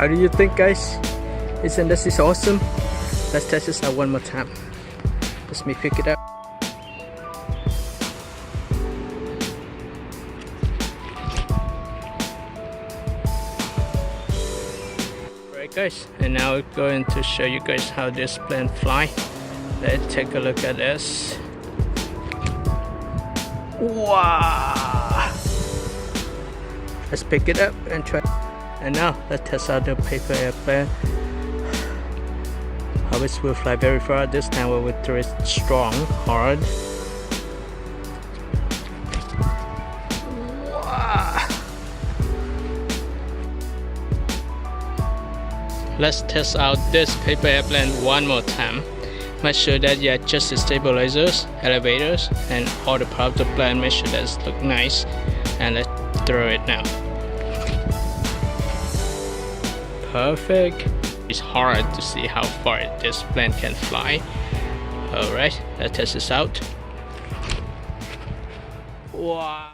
How do you think, guys? Isn't this awesome? Let's test this out one more time. Let me pick it up. Alright guys, and now we're going to show you guys how this plane fly. Let's take a look at this. Wow! Let's pick it up and try. And now let's test out the paper airplane. How it will fly very far. This time we will throw it strong, hard. Wow! Let's test out this paper airplane one more time. Make sure that you adjust the stabilizers, elevators, and all the parts of the plane. Make sure that it looks nice. And let's throw it now. Perfect. It's hard to see how far this plane can fly. Alright, let's test this out. Wow.